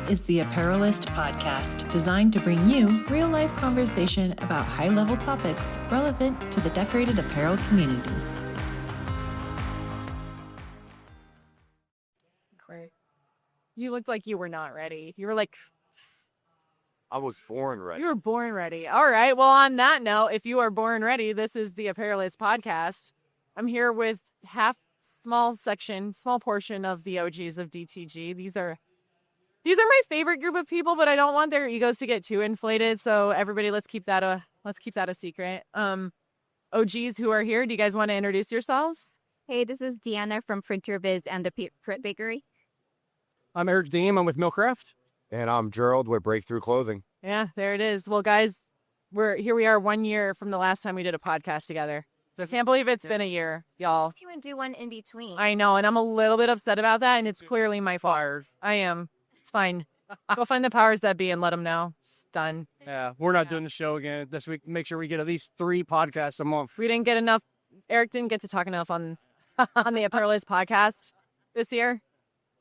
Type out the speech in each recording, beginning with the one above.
is the Apparelist podcast, designed to bring you real-life conversation about high-level topics relevant to the decorated apparel community. Great. You looked like you were not ready. You were like... I was born ready. You were born ready. All right. Well, on that note, if you are born ready, this is the Apparelist podcast. I'm here with small portion of the OGs of DTG. These are my favorite group of people, but I don't want their egos to get too inflated. So everybody, let's keep that a secret. OGs who are here, do you guys want to introduce yourselves? Hey, this is Deanna from Printer Biz and the Print Bakery. I'm Eric Deem. I'm with Millcraft. And I'm Gerald with Breakthrough Clothing. Yeah, there it is. Well, guys, we are 1 year from the last time we did a podcast together. So I can't believe it's been a year, y'all. You would do one in between. I know, and I'm a little bit upset about that, and it's clearly my fault. I am. It's fine. Go find the powers that be and let them know. It's done. Yeah, we're not doing the show again this week. Make sure we get at least 3 podcasts a month. We didn't get enough. Eric didn't get to talk enough on the Apparelist podcast this year,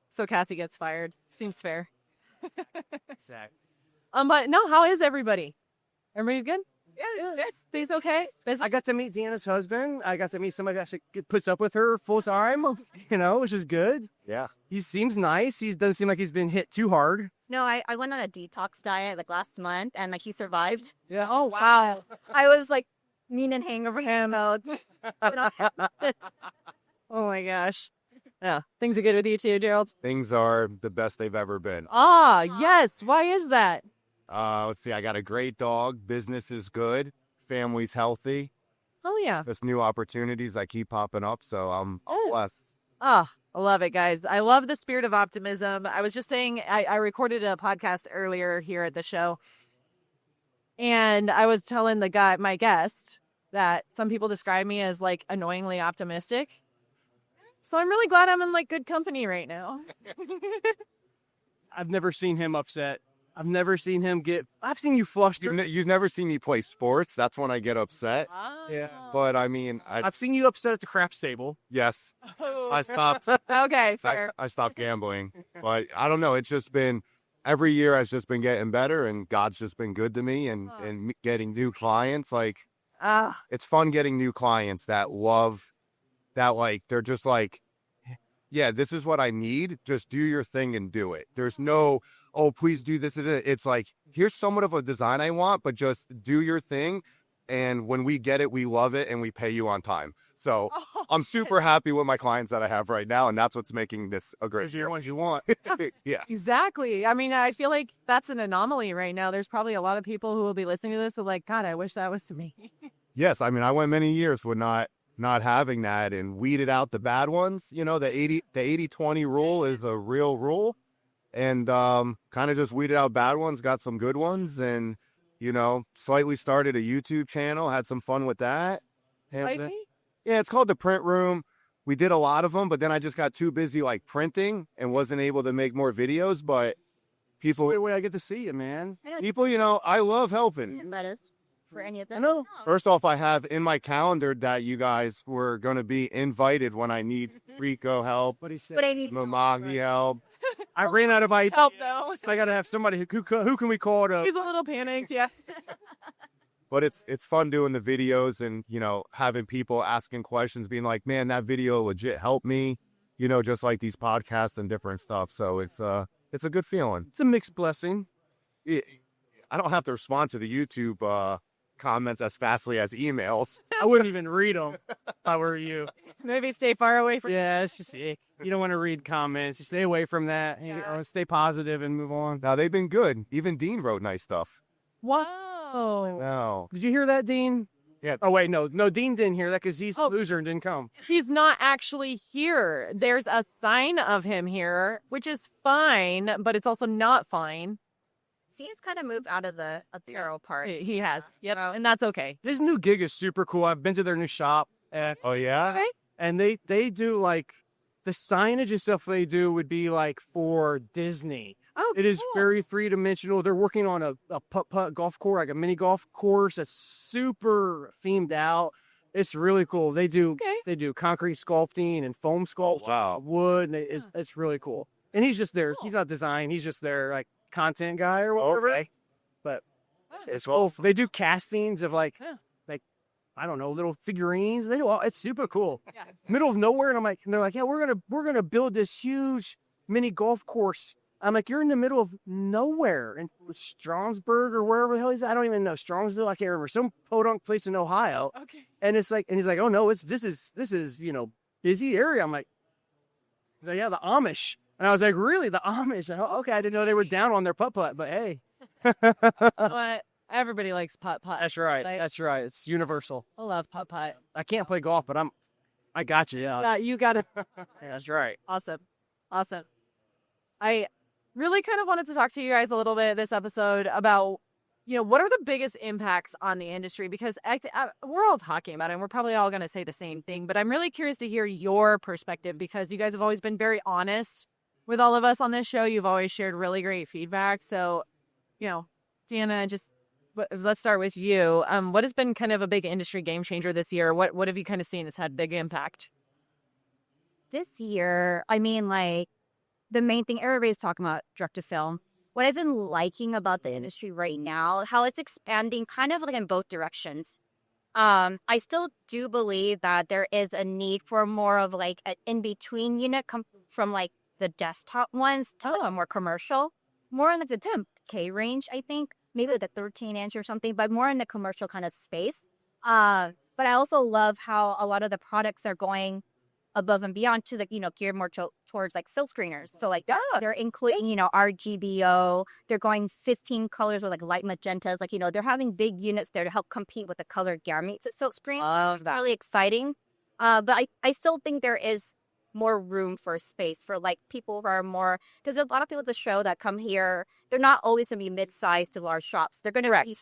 so Cassie gets fired. Seems fair. Exactly. But no, how is everybody? Everybody good? Yeah. Stays okay. Busy? I got to meet Deanna's husband. I got to meet somebody that actually puts up with her full time, which is good. Yeah. He seems nice. He doesn't seem like he's been hit too hard. No, I went on a detox diet last month and he survived. Yeah. Oh wow. I was needing hangover him out. Oh my gosh. Yeah. Things are good with you too, Gerald? Things are the best they've ever been. Ah, yes. Why is that? Let's see. I got a great dog. Business is good. Family's healthy. Oh yeah. There's new opportunities that keep popping up. So I'm blessed. Ah, I love it, guys. I love the spirit of optimism. I was just saying, I recorded a podcast earlier here at the show, and I was telling my guest, that some people describe me as annoyingly optimistic. So I'm really glad I'm in good company right now. I've never seen him upset. I've never seen him I've seen you flustered. You've never seen me play sports. That's when I get upset. Yeah. But I mean, I've seen you upset at the craps table. yes, I stopped. Okay, fair. I stopped gambling. But I don't know. It's just been every year has just been getting better, and God's just been good to me, and getting new clients. It's fun getting new clients that love that. They're just yeah, this is what I need. Just do your thing and do it. There's no, oh, please do this. It's here's somewhat of a design I want, but just do your thing. And when we get it, we love it, and we pay you on time. So I'm super happy with my clients that I have right now, and that's what's making this a great Those are your ones you want. Yeah. Exactly. I mean, I feel like that's an anomaly right now. There's probably a lot of people who will be listening to this and God, I wish that was to me. Yes, I mean, I went many years with not having that and weeded out the bad ones. The 80-20 rule is a real rule, and kind of just weeded out bad ones, got some good ones, and slightly started a YouTube channel, had some fun with that. And, yeah, it's called The Print Room. We did a lot of them, but then I just got too busy printing and wasn't able to make more videos. But people, the way I get to see you, man. I love helping. That is for any of them. I know. First off, I have in my calendar that you guys were going to be invited when I need Rico help, What he said. But I need Mamagi help. I ran out of ideas. Help, though. I got to have somebody who can we call to. He's a little panicked, yeah. But it's fun doing the videos and, having people asking questions, being like, man, that video legit helped me, just like these podcasts and different stuff. So it's a good feeling. It's a mixed blessing. I don't have to respond to the YouTube comments as fastly as emails. I wouldn't even read them if I were you. Maybe stay far away from Yeah, it's just you don't want to read comments. You stay away from that. Stay positive and move on. Now, they've been good. Even Dean wrote nice stuff. Whoa. No. Did you hear that, Dean? Yeah. Oh, wait, no, Dean didn't hear that because he's a loser and didn't come. He's not actually here. There's a sign of him here, which is fine, but it's also not fine. See, he's kind of moved out of the apparel part. He has. Yep. And that's okay. His new gig is super cool. I've been to their new shop. Oh, yeah? Okay. And they do the signage and stuff they do would be for Disney. Oh, it is cool. very three-dimensional. They're working on a putt-putt golf course, a mini golf course that's super themed out. It's really cool. They do concrete sculpting and foam sculpting, Wow. wood, and it's really cool. And he's just there. He's not design. He's just there content guy or whatever. Okay. But it's cool. cool. They do castings of like I don't know, little figurines. They do all. It's super cool. Yeah. Middle of nowhere, and they're like, yeah, we're gonna build this huge mini golf course. I'm like, you're in the middle of nowhere in Strongsburg or wherever the hell he's at. I don't even know, Strongsville. I can't remember, some podunk place in Ohio. Okay. And it's like, and he's like, oh no, this is busy area. I'm like, yeah, the Amish. And I was like, really, the Amish? Okay, I didn't know they were down on their putt-putt, but hey. But everybody likes putt-putt. That's right. That's right. It's universal. I love putt-putt. I can't play golf, but I got you. Yeah. You got it. Yeah, that's right. Awesome. I really kind of wanted to talk to you guys a little bit this episode about, what are the biggest impacts on the industry? Because we're all talking about it, and we're probably all going to say the same thing, but I'm really curious to hear your perspective because you guys have always been very honest with all of us on this show. You've always shared really great feedback. So, Deanna, let's start with you. What has been kind of a big industry game changer this year? What have you kind of seen that's had big impact? This year, I mean, like, the main thing everybody's talking about, direct to film. What I've been liking about the industry right now, how it's expanding kind of like in both directions. I still do believe that there is a need for more of like an in-between unit from like the desktop ones to a more commercial, more in like the 10K range, I think. Maybe like the 13-inch or something, but more in the commercial kind of space. But I also love how a lot of the products are going above and beyond to the, geared more towards like silk screeners. So like they're including, RGBO. They're going 15 colors with like light magentas. Like, they're having big units there to help compete with the color gamuts at silk screen. Love that. Really exciting. But I still think there is more room for space for like people who are more, because there's a lot of people at the show that come here. They're not always going to be mid-sized to large shops. They're going to be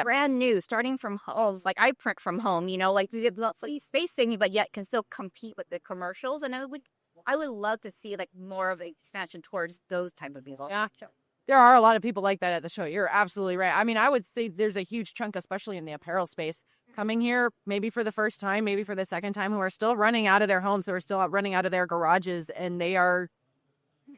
brand new, starting from homes. Like I print from home, like they have lots of spacing, but yet can still compete with the commercials. And I would love to see like more of an expansion towards those type of people. Yeah. There are a lot of people like that at the show. You're absolutely right. I mean, I would say there's a huge chunk, especially in the apparel space, coming here maybe for the first time, maybe for the second time, who are still running out of their homes, who are still running out of their garages, and they are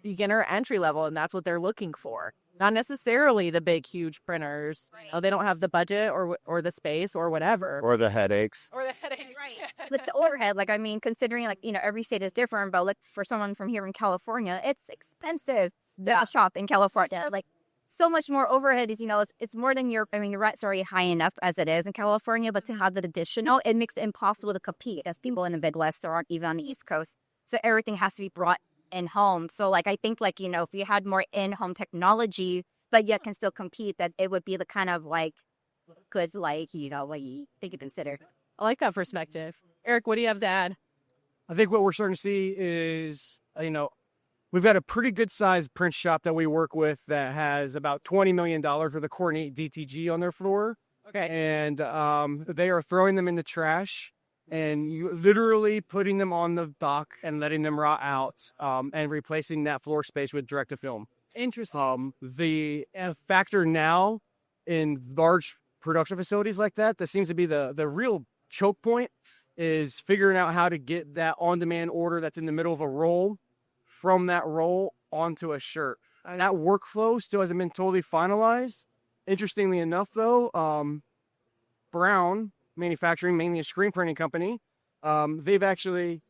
beginner entry level, and that's what they're looking for. Not necessarily the big, huge printers. Right. They don't have the budget or the space or whatever. Or the headaches. Or the headache. Right. With the overhead, like, I mean, considering, like, every state is different, but, like, for someone from here in California, it's expensive to shop in California. Like, so much more overhead is, it's more than your rent's already high enough as it is in California, but to have that additional, it makes it impossible to compete as people in the Midwest or even on the East Coast. So everything has to be brought in home. So, like, I think, like, if you had more in-home technology, but yet can still compete, that it would be the kind of, like, good, like, what you think you consider. I like that perspective. Eric, what do you have to add? I think what we're starting to see is, we've got a pretty good sized print shop that we work with that has about $20 million for the Coordinate DTG on their floor. Okay. And they are throwing them in the trash and literally putting them on the dock and letting them rot out and replacing that floor space with direct-to-film. Interesting. The factor now in large production facilities like that seems to be the real choke point is figuring out how to get that on-demand order that's in the middle of a roll from that roll onto a shirt. That workflow still hasn't been totally finalized. Interestingly enough, though, Brown Manufacturing, mainly a screen printing company, they've actually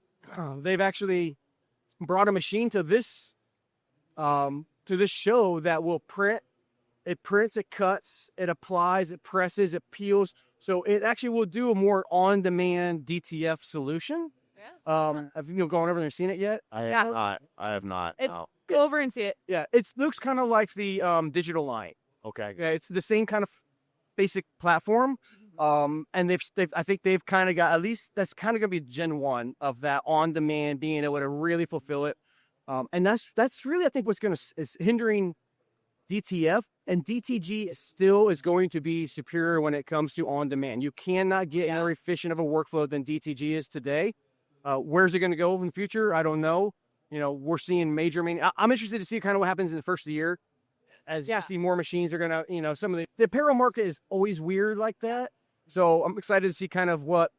brought a machine to this show that will print. It prints, it cuts, it applies, it presses, it peels. So it actually will do a more on-demand DTF solution. Yeah. Have you gone over there and seen it yet? I have not. No. Go over and see it. Yeah, it looks kind of like the digital line. Okay. Yeah, it's the same kind of basic platform. And I think they've kind of got, at least that's kind of gonna be Gen 1 of that on-demand, being able to really fulfill it. And that's really, I think, what's is hindering DTF, and DTG still is going to be superior when it comes to on-demand. You cannot get more efficient of a workflow than DTG is today. Where's it going to go in the future? I don't know. We're seeing I'm interested to see kind of what happens in the first of the year. As you see more machines are going to, some of the apparel market is always weird like that. So I'm excited to see kind of what,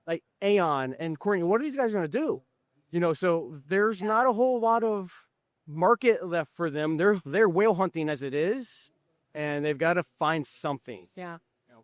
like, Aeon and Courtney, what are these guys going to do? So there's not a whole lot of market left for them. They're whale hunting as it is, and they've got to find something. Yeah.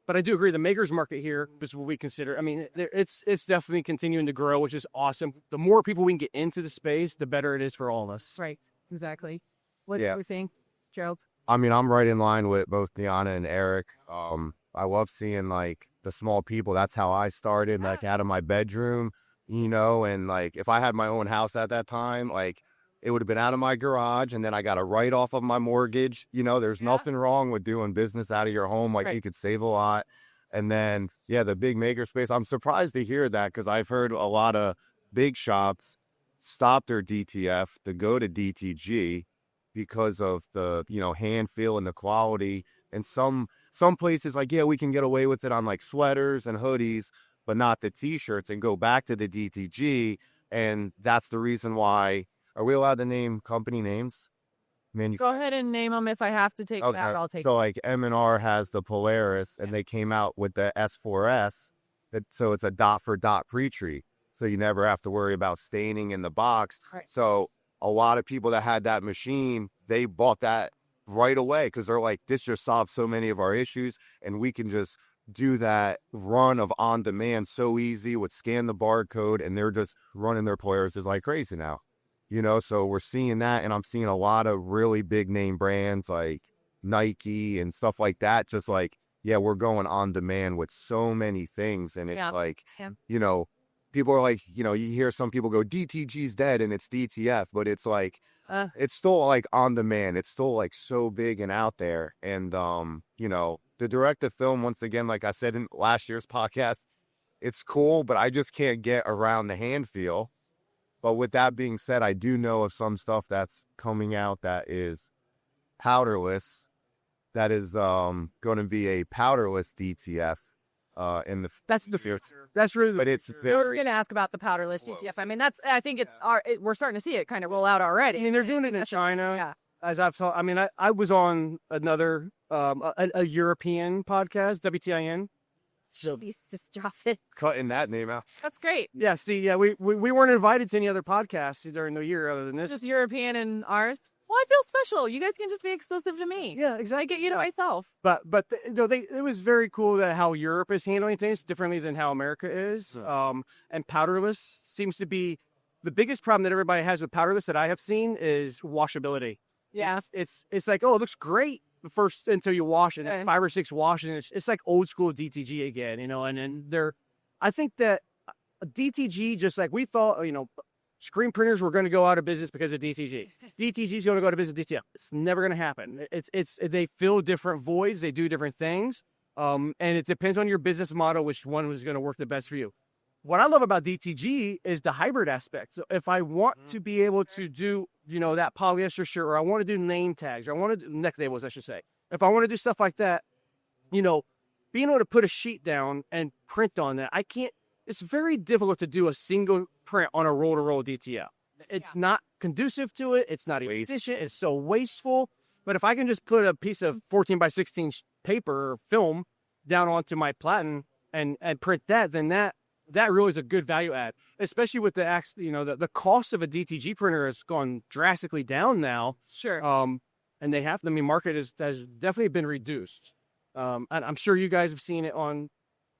But I do agree, the makers market here is what we consider. I mean, it's definitely continuing to grow, which is awesome. The more people we can get into the space, the better it is for all of us. Right. Exactly. What do you think, Gerald? I mean, I'm right in line with both Deanna and Eric. I love seeing like the small people. That's how I started, like out of my bedroom, and like if I had my own house at that time, like it would have been out of my garage, and then I got a write off of my mortgage. There's nothing wrong with doing business out of your home. Like you could save a lot. And then, the big maker space. I'm surprised to hear that because I've heard a lot of big shops stop their DTF to go to DTG because of the, hand feel and the quality. And some places like, we can get away with it on like sweaters and hoodies, but not the t-shirts, and go back to the DTG. And that's the reason why. Are we allowed to name company names? Go ahead and name them. If I have to take that, I'll take So like M&R has the Polaris, and they came out with the S4S. So it's a dot for dot pre-treat. So you never have to worry about staining in the box. Right. So a lot of people that had that machine, they bought that right away because they're like, this just solves so many of our issues, and we can just do that run of on demand so easy with scan the barcode, and they're just running their Polarises like crazy now. So we're seeing that, and I'm seeing a lot of really big name brands like Nike and stuff like that. Just like, we're going on demand with so many things. And it's like, people are like, you hear some people go, DTG's dead and it's DTF, but it's like, it's still like on demand. It's still like so big and out there. And, the direct-to-film, once again, like I said in last year's podcast, it's cool, but I just can't get around the hand feel. But with that being said, I do know of some stuff that's coming out that is powderless. That is going to be a powderless DTF. That's the future. That's really. But it's. We're going to ask about the powderless DTF. I mean, I think it's we're starting to see it kind of roll out already. I mean, they're doing it in China. Yeah. As I've saw. I mean, I was on another a European podcast, WTIN. Just drop it. Cutting that name out. That's great. Yeah, we weren't invited to any other podcasts during the year other than this. Just European and ours. Well, I feel special. You guys can just be exclusive to me. Yeah, exactly. I get you to myself. But it was very cool that how Europe is handling things differently than how America is. And powderless seems to be the biggest problem that everybody has with powderless that I have seen is washability. Yeah, it's like, oh, it looks great first until you wash it, and 5 or 6 washes, it's like old school DTG again, and then I think that DTG, just like we thought, screen printers were going to go out of business because of DTG. DTG is going to go out of business with DTF. It's never going to happen. They fill different voids, they do different things, and it depends on your business model which one is going to work the best for you. What I love about DTG is the hybrid aspect. So if I want to be able to do, that polyester shirt, or I want to do name tags, or I want to do neck labels, I should say. If I want to do stuff like that, being able to put a sheet down and print on that, it's very difficult to do a single print on a roll-to-roll DTF. It's not conducive to it. It's not efficient. It's so wasteful. But if I can just put a piece of 14 by 16 paper or film down onto my platen and print that, then that really is a good value add, especially with the cost of a DTG printer has gone drastically down now. Sure. And market has definitely been reduced. And I'm sure you guys have seen it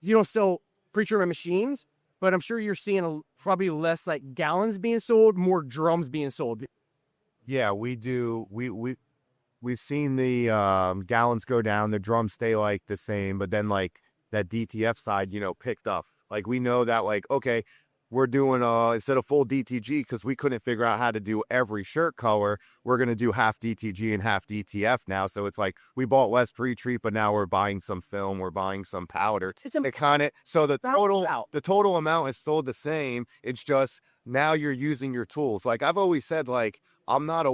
you don't sell pre-treatment machines, but I'm sure you're seeing probably less like gallons being sold, more drums being sold. Yeah, we do. We've seen the gallons go down, the drums stay like the same, but then like that DTF side, picked up. Like we know that like, okay, we're doing instead of full DTG because we couldn't figure out how to do every shirt color, we're going to do half DTG and half DTF now. So it's like we bought less pre-treat, but now we're buying some film, we're buying some powder. So the total amount is still the same. It's just now you're using your tools. Like I've always said, like I'm not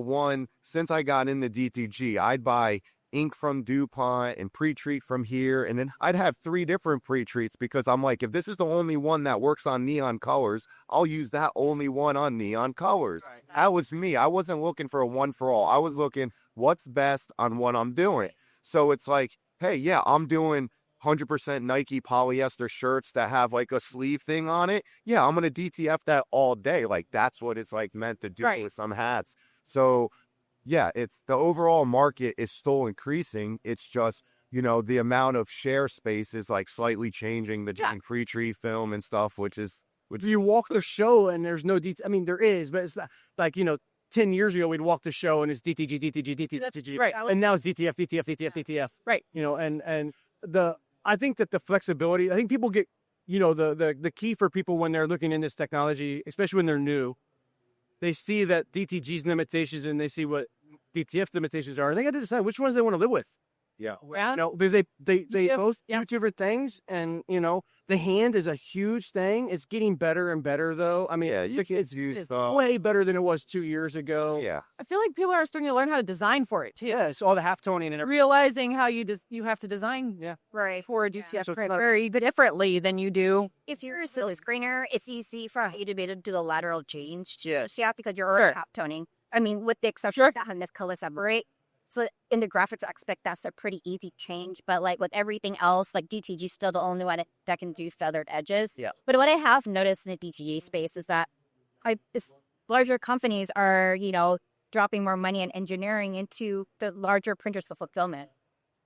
since I got into DTG, I'd buy ink from DuPont and pre-treat from here, and then I'd have 3 different pre-treats because I'm like, if this is the only one that works on neon colors, I'll use that only one on neon colors. Right. That was me. I wasn't looking for a one for all. I was looking what's best on what I'm doing. So it's like, hey, yeah, I'm doing 100% Nike polyester shirts that have like a sleeve thing on it. Yeah, I'm going to DTF that all day. Like that's what it's like meant to do with some hats. So yeah, it's the overall market is still increasing. It's just, the amount of share space is like slightly changing between pre-treat film and stuff, which You walk the show and there's no detail. I mean, there is, but it's not, like, 10 years ago, we'd walk the show and it's DTG, DTG, DTG, DTG. Right. And now it's DTF, DTF, DTF, DTF. Right. And I think that the flexibility, I think people get, the key for people when they're looking in this technology, especially when they're new, they see that DTG's limitations and they see what DTF limitations are, and they got to decide which ones they want to live with. yeah. Because they both do different things, and the hand is a huge thing. It's getting better and better, though. I mean, it's way better than it was 2 years ago. Yeah. I feel like people are starting to learn how to design for it too. Yeah, so all the half toning and everything. Realizing how you have to design Right. for a DTF So it's print not- very differently than you do. If you're a silly screener, it's easy for you to be able to do the lateral change too. So because you're already half toning. I mean, with the exception of having this color separate. So in the graphics aspect, that's a pretty easy change. But like with everything else, like DTG is still the only one that can do feathered edges. Yeah. But what I have noticed in the DTG space is that larger companies are, dropping more money and engineering into the larger printers for fulfillment.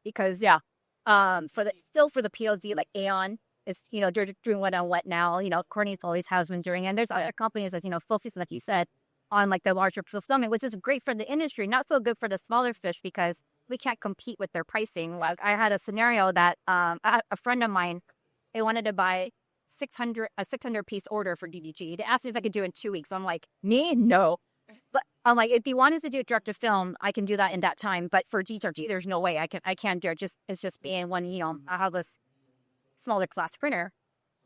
Because for the PLZ, like Aeon is, they're doing what on what now. Corning's always has been doing, and there's other companies that's, focused, like you said, on like the larger fulfillment, which is great for the industry, not so good for the smaller fish because we can't compete with their pricing. Like I had a scenario that a friend of mine, they wanted to buy a 600 piece order for DDG. They asked me if I could do it in 2 weeks. I'm like, me? No. But I'm like, if you wanted to do it direct to film, I can do that in that time. But for DTG, there's no way I can't do it. It's just being one, I have this smaller class printer.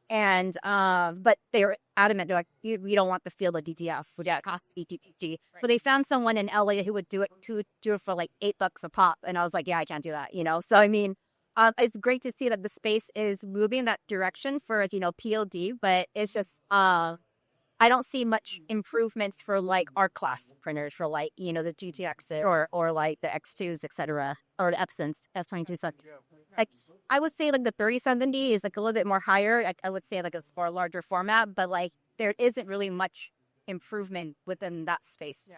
And but they were adamant. They're like, we don't want the feel of DTF. We got DTG. Right. But they found someone in LA who would do it for like $8 a pop. And I was like, yeah, I can't do that. So I mean, it's great to see that the space is moving in that direction for PLD. But it's just I don't see much improvements for like our class printers for like the GTX or like the X2s, etc., or the Epsons, F22. Like I would say like the 3070 is like a little bit more higher. I would say like a more larger format, but like there isn't really much improvement within that space. Yeah.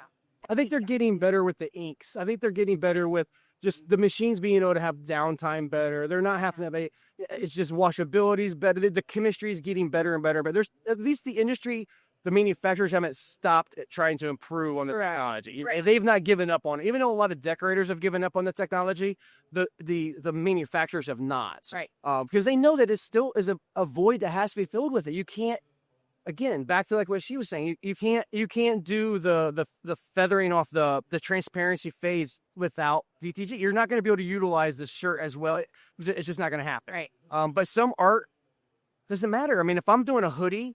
I think they're getting better with the inks. I think they're getting better with just the machines being able to have downtime better. They're not having to it's just washability is better. The chemistry is getting better and better, but there's at least the industry, the manufacturers haven't stopped at trying to improve on the technology. Right. They've not given up on it. Even though a lot of decorators have given up on the technology, the manufacturers have not. Right. Because they know that it still is a void that has to be filled with it. You can't, again, back to like what she was saying, you can't do the feathering off the transparency phase without DTG. You're not going to be able to utilize this shirt as well. It's just not going to happen. Right. But some art doesn't matter. I mean, if I'm doing a hoodie,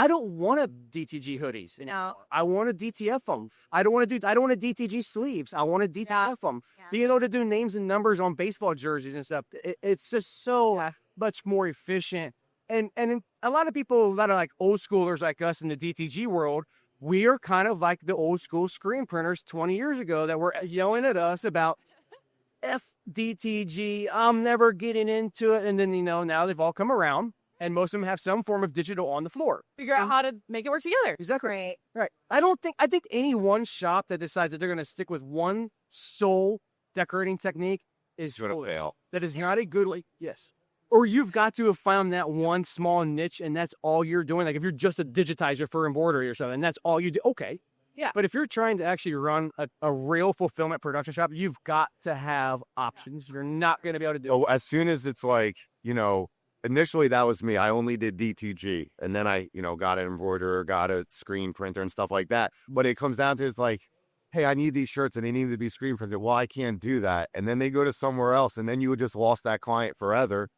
I don't want a DTG hoodies. No. I want to DTF them. I don't want to DTG sleeves. I want to DTF them. Yeah. Being able to do names and numbers on baseball jerseys and stuff, it's just so much more efficient. And a lot of people that are like old schoolers like us in the DTG world, we are kind of like the old school screen printers 20 years ago that were yelling at us about F DTG, I'm never getting into it. And then, now they've all come around. And most of them have some form of digital on the floor. Figure out how to make it work together. Exactly. Right. I think any one shop that decides that they're going to stick with one sole decorating technique is foolish. That is not a good way. Yes. Or you've got to have found that one small niche and that's all you're doing. Like if you're just a digitizer for embroidery or something, that's all you do. Okay. Yeah. But if you're trying to actually run a real fulfillment production shop, you've got to have options. You're not going to be able to do it. As soon as it's like, initially that was me. I only did DTG, and then I, got an embroiderer, got a screen printer and stuff like that. But it comes down to it's like, hey, I need these shirts and they need to be screen printed. Well, I can't do that. And then they go to somewhere else, and then you would just lost that client forever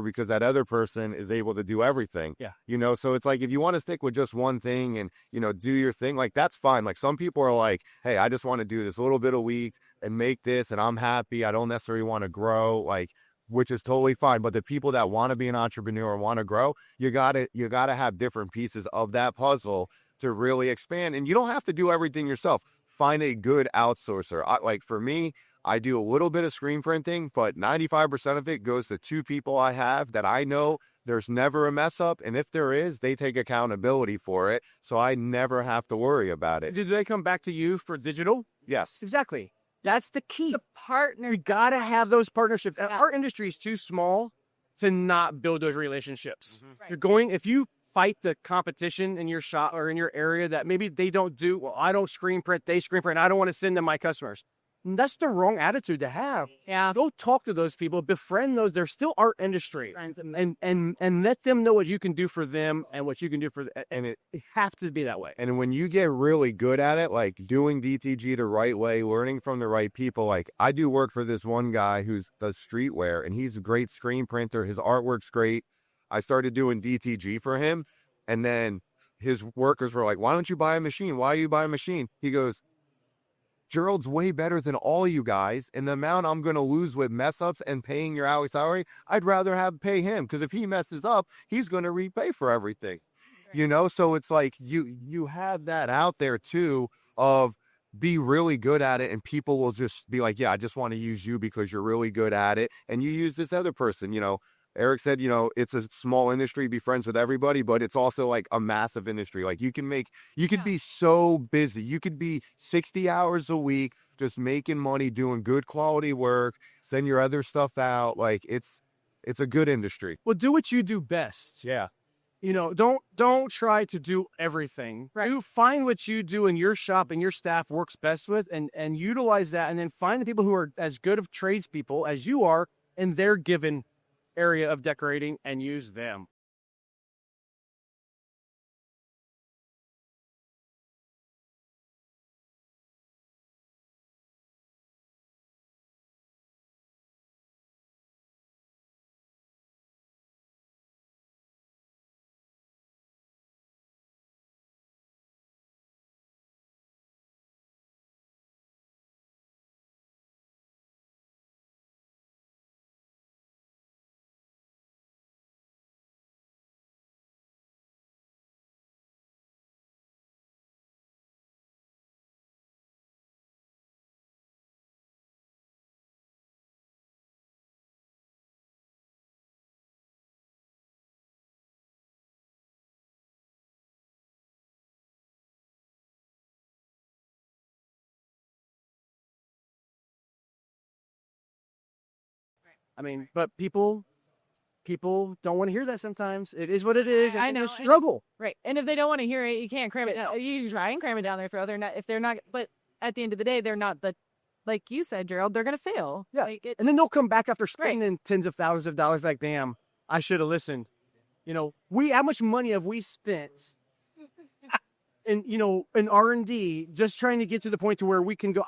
because that other person is able to do everything. Yeah. So it's like if you want to stick with just one thing and, do your thing, like that's fine. Like some people are like, hey, I just want to do this a little bit a week and make this and I'm happy. I don't necessarily want to grow, which is totally fine. But the people that want to be an entrepreneur and want to grow, you gotta have different pieces of that puzzle to really expand. And you don't have to do everything yourself. Find a good outsourcer. Like for me, I do a little bit of screen printing, but 95% of it goes to 2 people I have that I know there's never a mess up. And if there is, they take accountability for it. So I never have to worry about it. Do they come back to you for digital? Yes. Exactly. That's the key. The partner. We got to have those partnerships. Yeah. Our industry is too small to not build those relationships. Mm-hmm. Right. If you fight the competition in your shop or in your area that maybe they don't do, well, I don't screen print, they screen print, I don't want to send them my customers. And that's the wrong attitude to have. Yeah. Go talk to those people, befriend those. They're still art industry, and let them know what you can do for them and what you can do for them. And it have to be that way. And when you get really good at it, like doing DTG the right way, learning from the right people, like I do work for this one guy who's does streetwear, and he's a great screen printer. His artwork's great. I started doing DTG for him, and then his workers were like, "Why don't you buy a machine? Why you buy a machine?" He goes, "Gerald's way better than all you guys, and the amount I'm going to lose with mess ups and paying your hourly salary, I'd rather have pay him, because if he messes up, he's going to repay for everything." You know, so it's like you have that out there too of be really good at it, and people will just be like, "Yeah, I just want to use you because you're really good at it," and you use this other person. You know, Eric said, you know, it's a small industry, be friends with everybody, but it's also like a massive industry. Like you could be so busy. You could be 60 hours a week just making money, doing good quality work, send your other stuff out. Like it's a good industry. Well, do what you do best. Yeah. You know, don't try to do everything. Right. You find what you do in your shop and your staff works best with, and utilize that, and then find the people who are as good of tradespeople as you are in their given area of decorating and use them. I mean, but people don't want to hear that sometimes. It is what it is. I and know. it's a struggle. Right. And if they don't want to hear it, you can't cram it down. You try and cram it down their throat. They're not, but at the end of the day, they're not like you said, Gerald, they're going to fail. Yeah. Like And then they'll come back after spending tens of thousands of dollars, like, damn, I should have listened. You know, how much money have we spent in R&D just trying to get to the point to where we can go,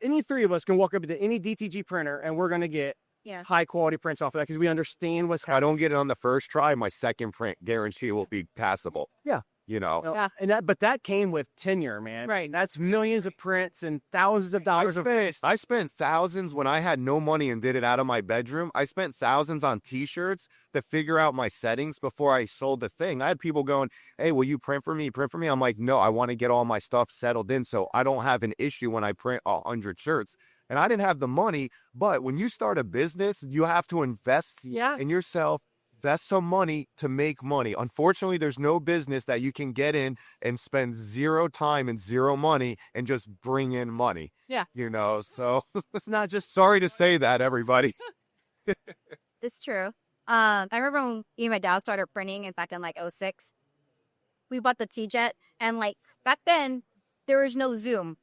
any three of us can walk up to any DTG printer and we're going to get high quality prints off of that because we understand what's If I don't get it on the first try, my second print guarantee will be passable. Yeah. You know. Yeah. And that came with tenure, man. Right. That's millions of prints and thousands of dollars I spent thousands when I had no money and did it out of my bedroom. I spent thousands on t-shirts to figure out my settings before I sold the thing. I had people going, "Hey, will you print for me? Print for me." I'm like, "No, I want to get all my stuff settled in so I don't have an issue when I print 100 shirts." And I didn't have the money, but when you start a business, you have to invest in yourself. Invest some money to make money. Unfortunately, there's no business that you can get in and spend zero time and zero money and just bring in money. Yeah. You know, so It's not just sorry to say that, everybody. It's true. I remember when me and my dad started printing, in fact, in like 06, we bought the T-Jet, and like back then, there was no Zoom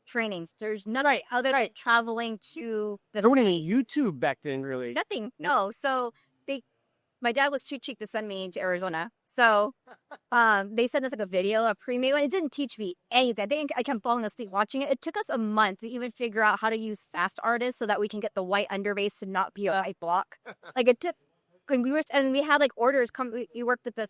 trainings. There's none other than traveling to the there wasn't any YouTube back then, really. nothing. No. So my dad was too cheap to send me to Arizona. So they sent us like a video of pre-made one. It didn't teach me anything. I think I kept falling asleep watching it. It took us a month to even figure out how to use Fast Artist so that we can get the white underbase to not be a white block. Like it took when we had like orders come. We worked with this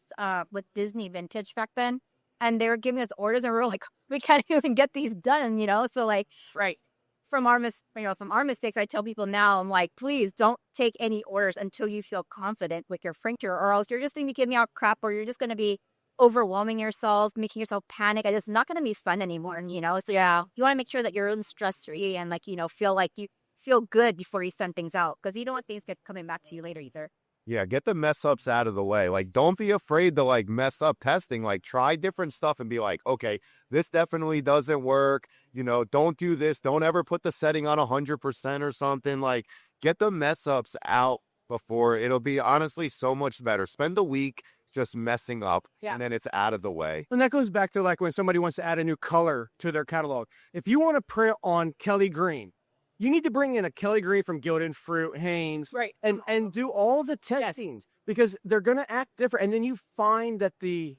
with Disney Vintage back then, and they were giving us orders, and we were like, we can't even get these done, you know. So like, right. From our mistakes, I tell people now, I'm like, please don't take any orders until you feel confident with your printer, or else you're just going to be giving out crap, or you're just going to be overwhelming yourself, making yourself panic, and it's not going to be fun anymore. You know, so you want to make sure that you're stress free and like, you know, feel like you feel good before you send things out, because you don't want things get coming back to you later either. Yeah, get the mess ups out of the way. Like, don't be afraid to like mess up testing. Like, try different stuff and be like, okay, this definitely doesn't work. You know, don't do this. Don't ever put the setting on 100% or something. Like, get the mess ups out before. It'll be honestly so much better. Spend a week just messing up, and then it's out of the way. And that goes back to like when somebody wants to add a new color to their catalog. If you want to print on Kelly Green, you need to bring in a Kelly Green from Gildan Fruit, Hanes, Right. and do all the testing because they're going to act different. And then you find that the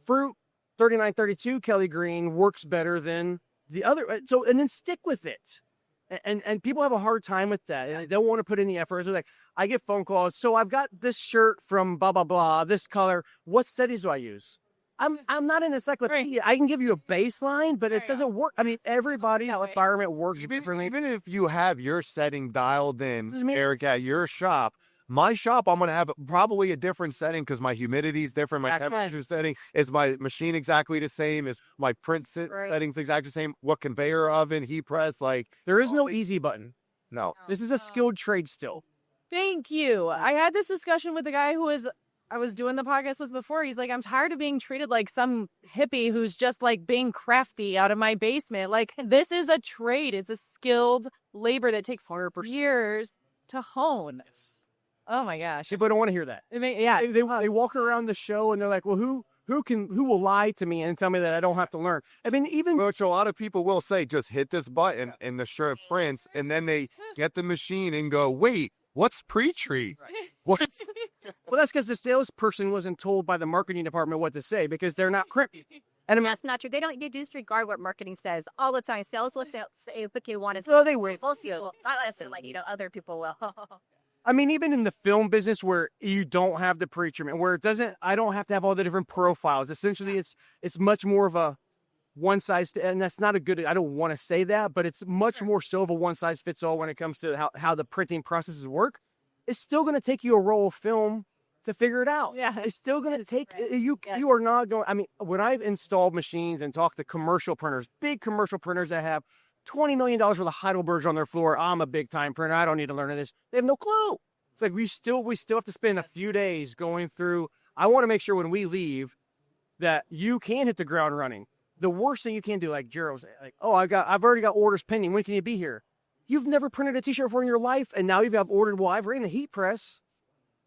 Fruit 3932 Kelly Green works better than the other. So, and then stick with it. And people have a hard time with that. They don't want to put in the effort. So like, I get phone calls. So I've got this shirt from blah, blah, blah, this color. What settings do I use? I'm not an encyclopedia. I can give you a baseline, but it doesn't work. I mean, everybody's environment works differently. Even if you have your setting dialed in, Eric, at your shop, my shop, I'm going to have probably a different setting because my humidity is different. My temperature setting is my machine exactly the same. Is my print settings exactly the same? What conveyor oven, heat press, like. There is no easy button. No. This is a skilled trade still. Thank you. I had this discussion with the guy I was doing the podcast with before. He's like, I'm tired of being treated like some hippie who's just like being crafty out of my basement. Like, this is a trade. It's a skilled labor that takes years to hone. Oh my gosh. People don't want to hear that. They walk around the show and they're like, well, who will lie to me and tell me that I don't have to learn? I mean, Which a lot of people will say, just hit this button and the shirt prints, and then they get the machine and go, wait, what's pre-treat? What? Well, that's because the salesperson wasn't told by the marketing department what to say because they're not crimpy. And I mean, That's not true. They disregard what marketing says all the time. Sales will say what they want to say. so they will. Not necessarily, like, you know, other people will. I mean, even in the film business where you don't have the pre-treatment, where I don't have to have all the different profiles. Essentially, it's much more of a one size, and that's not a good, I don't want to say that, but it's much more so of a one size fits all when it comes to how the printing processes work. It's still going to take you a roll of film to figure it out. Yeah. It's still going to take you are not going, I mean, when I've installed machines and talked to commercial printers, big commercial printers that have $20 million worth of Heidelbergs on their floor, I'm a big time printer, I don't need to learn this. They have no clue. It's like we still have to spend a few days going through. I want to make sure when we leave that you can hit the ground running. The worst thing you can do, like Jero's, like, oh, I've already got orders pending. When can you be here? You've never printed a t-shirt before in your life, and now you've got ordered. Well, I've ran the heat press.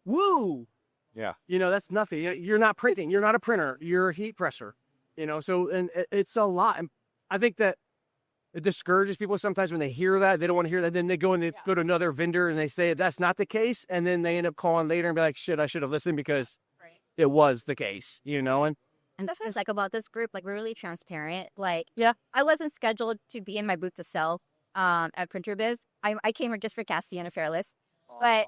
Woo! Yeah. You know, that's nothing. You're not printing. You're not a printer. You're a heat presser. You know, so, and it's a lot. And I think that it discourages people sometimes when they hear that. They don't want to hear that. Then they go and they go to another vendor and they say that's not the case. And then they end up calling later and be like, shit, I should have listened because it was the case, you know? And that's what's like about this group. Like, we're really transparent. Like, Yeah. I wasn't scheduled to be in my booth to sell at Printer Biz. I came here just for Cassie and Apparelist. But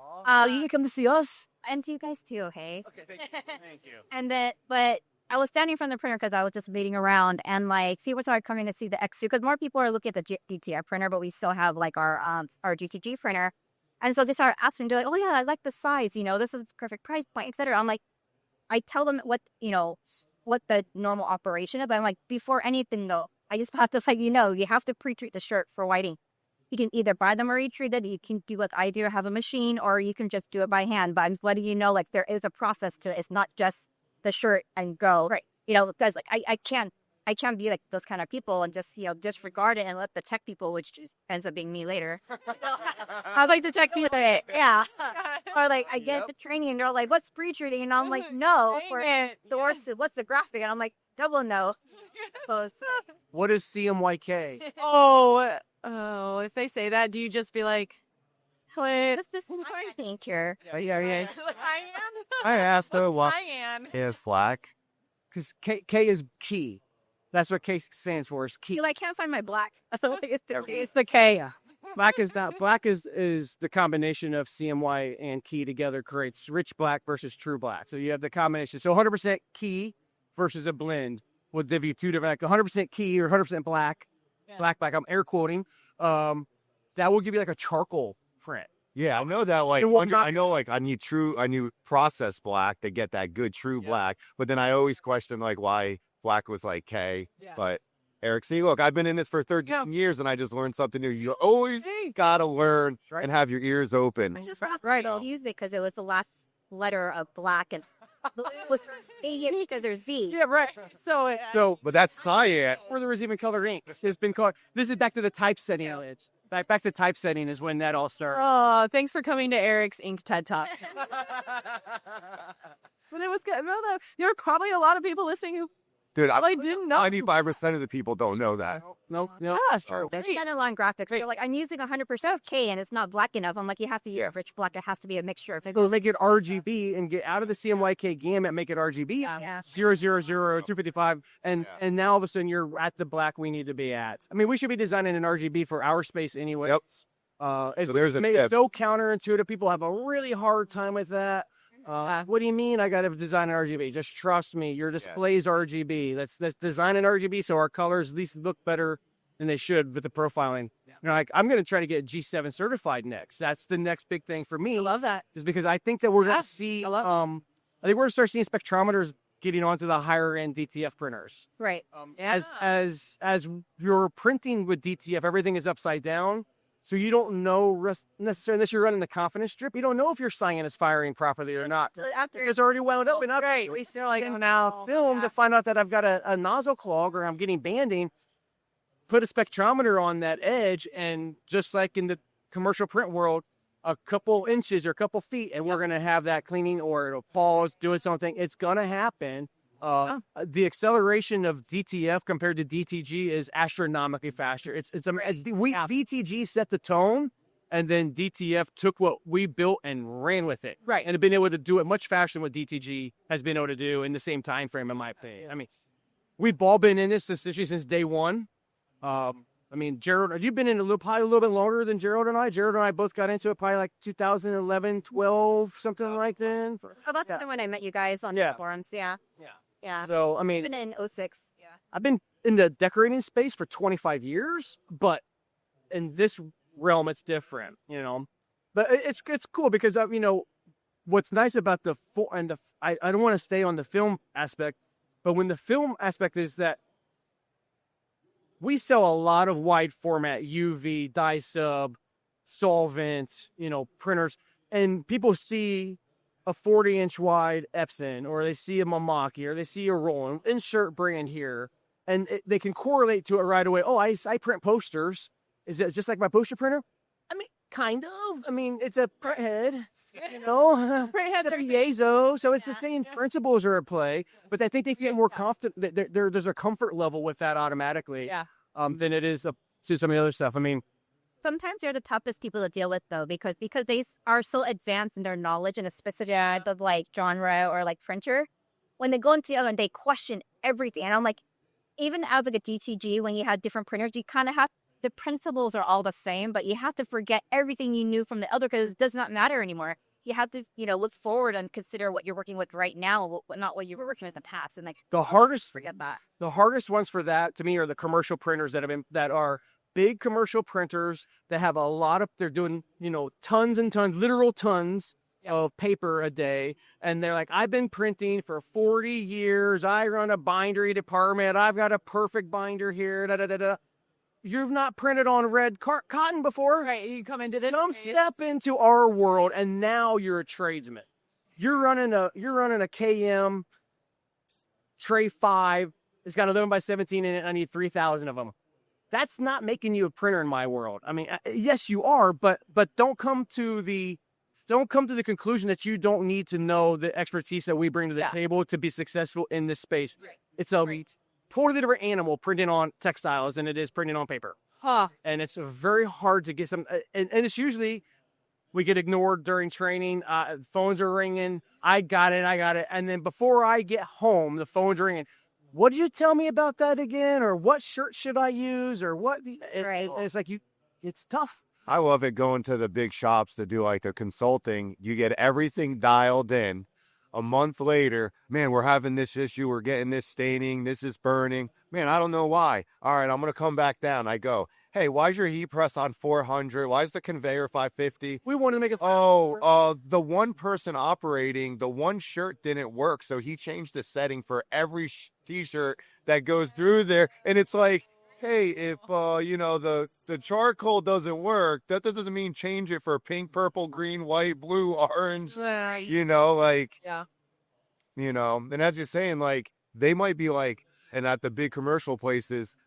you can come to see us. and to you guys too, hey? Okay, thank you. And then, but I was standing in front of the printer because I was just waiting around, and like people started coming to see the X2 because more people are looking at the DTI printer, but we still have like our DTG printer. And so they started asking, they're like, "Oh yeah, I like the size. You know, this is the perfect price point, etc." I'm like, I tell them what the normal operation is, but I'm like, before anything though, I just have to you have to pre-treat the shirt for whiting. You can either buy them already treated, you can do what I do, have a machine, or you can just do it by hand. But I'm just letting you know, like, there is a process to it. It's not just the shirt and go. Right. That's like, I can't be like those kind of people and just, disregard it and let the tech people, which just ends up being me later. I like the tech people. Yeah. Or like, I get the training and they're like, what's pre-treating? And I'm like, no. Or what's the graphic? And I'm like, double no. So What is CMYK? Oh, if they say that, do you just be like, "Clint, this I think here. Yeah. I asked her what Cyan." is black. Because K is key. That's what K stands for, is key. I can't find my black. It's the K. Black is not. Black is the combination of CMY and key together creates rich black versus true black. So you have the combination. So 100% key versus a blend will give you two different, like 100% key or 100% black. Yeah. Black. I'm air quoting. That will give you like a charcoal print. Yeah, I know that. Like, I know, like, I need processed black to get that good true black. But then I always question like why black was like K. Yeah. But Eric, see, look, I've been in this for 13 years, and I just learned something new. You always gotta learn and have your ears open. I just use it because it was the last letter of black and it was because there's Z. Yeah, right. So, But that's cyan. before there was even color inks, has been called. This is back to the typesetting knowledge. Back to typesetting is when that all started. Oh, thanks for coming to Eric's Ink TED Talk. But it was good. No, there were probably a lot of people listening who Dude, probably didn't know. 95% of the people don't know that. No. Yeah, true. There's kind of long graphics. They're like, I'm using 100% of K and it's not black enough. I'm like, you have to use rich black. It has to be a mixture. It's like, So make it RGB and get out of the CMYK gamut, make it RGB. Yeah. 000 255, and now all of a sudden you're at the black we need to be at. I mean, we should be designing an RGB for our space anyway. Yep. It's So there's a made tip. it so counterintuitive. People have a really hard time with that. What do you mean I got to design an RGB? Just trust me. Your display's RGB. Let's design an RGB so our colors at least look better than they should with the profiling. You know, like I'm going to try to get G7 certified next. That's the next big thing for me. I love that. Is because I think that we're going to see. I think we're going to start seeing spectrometers getting onto the higher end DTF printers. right. As you're printing with DTF, everything is upside down. So you don't know necessarily, unless you're running the confidence strip, you don't know if your cyan is firing properly or not. So after It's already wound up and upgrade. We still like now film to find out that I've got a nozzle clog or I'm getting banding. Put a spectrometer on that edge, and just like in the commercial print world, a couple inches or a couple feet, and we're gonna have that cleaning, or it'll pause, do its own thing. It's gonna happen. The acceleration of DTF compared to DTG is astronomically faster. DTG set the tone, and then DTF took what we built and ran with it. Right. And have been able to do it much faster than what DTG has been able to do in the same time frame, in my opinion. I mean, we've all been in this essentially since day one. I mean, Gerald, you've been in probably a little bit longer than Gerald and I. Gerald and I both got into it probably like 2011, 12, something like that. How about the when I met you guys on the forums? Yeah. So, I mean, I've been in 06. Yeah. I've been in the decorating space for 25 years, but in this realm, it's different, you know. But it's cool because, you know, what's nice about I don't want to stay on the film aspect, but when the film aspect is that we sell a lot of wide format UV, dye sub, solvent, you know, printers, and people see a 40-inch wide Epson, or they see a Mamaki, or they see a Roland, insert brand here, and they can correlate to it right away. Oh, I print posters. Is it just like my poster printer? I mean, kind of. I mean, it's a print head, you know, it's a piezo, so it's the same principles are at play, but I think they feel more confident. There's a comfort level with that automatically than it is to some of the other stuff. I mean, Sometimes they're the toughest people to deal with, though, because they are so advanced in their knowledge in a specific type of like genre or like printer. When they go into the other one, they question everything. And I'm like, even as like a DTG, when you have different printers, you kind of have the principles are all the same, but you have to forget everything you knew from the other because it does not matter anymore. You have to, you know, look forward and consider what you're working with right now, not what you were working with in the past. And like forget that. The hardest ones for that to me are the commercial printers that are big commercial printers that have a lot of, they're doing, you know, tons and tons, literal tons of paper a day. And they're like, I've been printing for 40 years. I run a bindery department. I've got a perfect binder here. Da, da, da, da. You've not printed on red cotton before. Right, you come into this. Come step into our world, and now you're a tradesman. You're running a KM tray 5. It's got 11 by 17 in it. I need 3,000 of them. That's not making you a printer in my world. I mean, yes, you are, but don't come to the conclusion that you don't need to know the expertise that we bring to the table to be successful in this space. Right. It's a totally different animal printing on textiles than it is printing on paper. And it's very hard to get some, and it's usually we get ignored during training. Phones are ringing. I got it. And then before I get home, the phone's ringing. What did you tell me about that again? Or what shirt should I use? Or what? And it's like it's tough. I love it going to the big shops to do like the consulting. You get everything dialed in. A month later, man, we're having this issue. We're getting this staining. This is burning. Man, I don't know why. All right, I'm going to come back down. I go, hey, why is your heat press on 400? Why is the conveyor 550? We want to make it. The one person operating, the one shirt didn't work, so he changed the setting for every t-shirt that goes through there. And it's like, hey, if the charcoal doesn't work, that doesn't mean change it for pink, purple, green, white, blue, orange. Yeah. And as you're saying, like, they might be like, and at the big commercial places,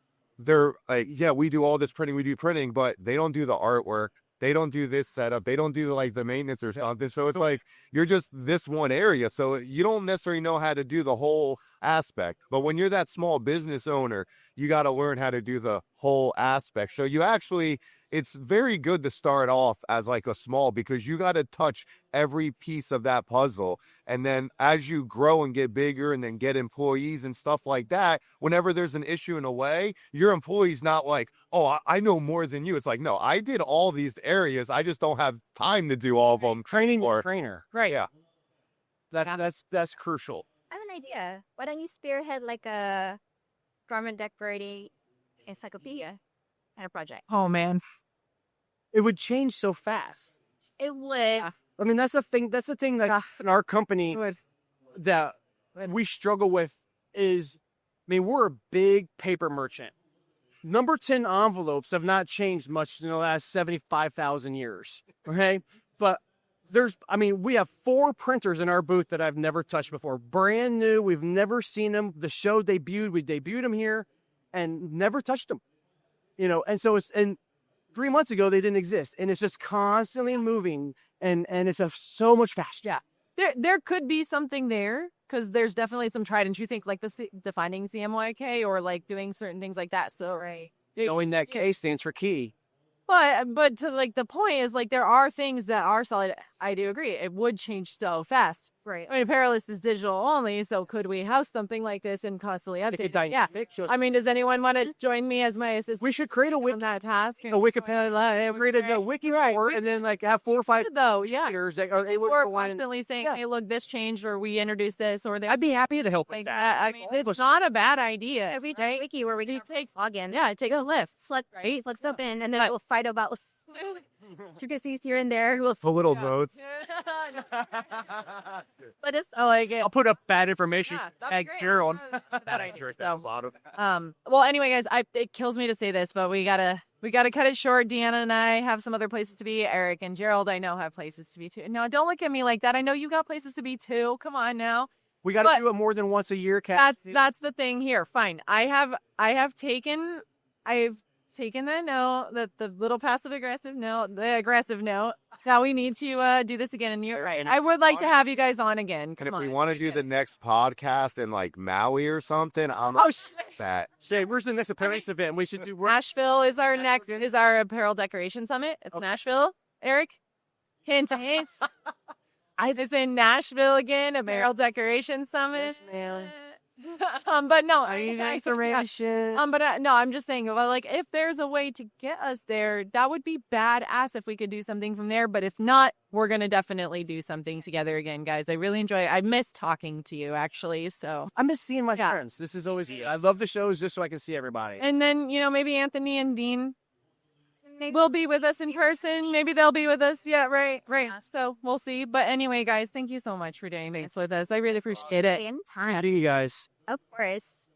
they're like, yeah, we do all this printing, we do printing, but they don't do the artwork. They don't do this setup. They don't do like the maintenance or something. So it's like, you're just this one area. So you don't necessarily know how to do the whole aspect. But when you're that small business owner, you got to learn how to do the whole aspect. So it's very good to start off as like a small, because you got to touch every piece of that puzzle. And then as you grow and get bigger and then get employees and stuff like that, whenever there's an issue in a way, your employee's not like, oh, I know more than you. It's like, no, I did all these areas. I just don't have time to do all of them. Training or trainer. Right. Yeah. That's crucial. I have an idea. Why don't you spearhead like a garment decorating encyclopedia kind of project? Oh man, It would change so fast. It would. I mean, that's the thing that in our company that we struggle with is, I mean, we're a big paper merchant. Number 10 envelopes have not changed much in the last 75,000 years. Okay. But we have 4 printers in our booth that I've never touched before. Brand new. We've never seen them. The show debuted. We debuted them here and never touched them. And so and 3 months ago, they didn't exist. And it's just constantly moving. And it's so much faster. Yeah. There could be something there, because there's definitely some tried and true things like defining CMYK or like doing certain things like that. So, right. Knowing that K stands for key. But to like the point is, like, there are things that are solid. I do agree. It would change so fast. Right. I mean, Apparelist is digital only, so could we house something like this and constantly update? Yeah. I mean, does anyone want to join me as my assistant? We should create on that task. a Wikipedia, create a wiki report, and then like have 4 or 5 years that are able We're to go on constantly saying, hey, look, this changed, or we introduced this, or I'd be happy to help with that. I mean, it's not a bad idea. If we do a wiki where we just take login. Yeah, take a lift. Right? Look up in, and then we'll fight about intricacies here and there. We'll The little notes. but it's I like it. I'll put up bad information. That'd be great. Gerald. Bad idea. Well, anyway, guys, it kills me to say this, but we gotta cut it short. Deanna and I have some other places to be. Eric and Gerald, I know, have places to be too. No, don't look at me like that. I know you got places to be too. Come on now. We got to do it more than once a year, Kat. That's the thing here. Fine. I've taken the note, the little passive aggressive note, the aggressive note, that we need to do this again. And you're right. I would like to have you guys on again. And if we want to do the next podcast in like Maui or something, that. Shay, where's the next Apparelist event? We should do Nashville is our next apparel decoration summit. It's Nashville. Eric, hint. It's in Nashville again. Apparel decoration summit. But no, I need information. No, I'm just saying, well, like, if there's a way to get us there, that would be badass if we could do something from there. But if not, we're gonna definitely do something together again, guys. I really enjoy it. I miss talking to you, actually. So I miss seeing my friends. This is always good. I love the shows just so I can see everybody. And then maybe Anthony and Dean will be with us in person. Maybe they'll be with us. Yeah, right. So we'll see. But anyway, guys, thank you so much for doing this with us. I really appreciate it. time. How do you guys? Of course.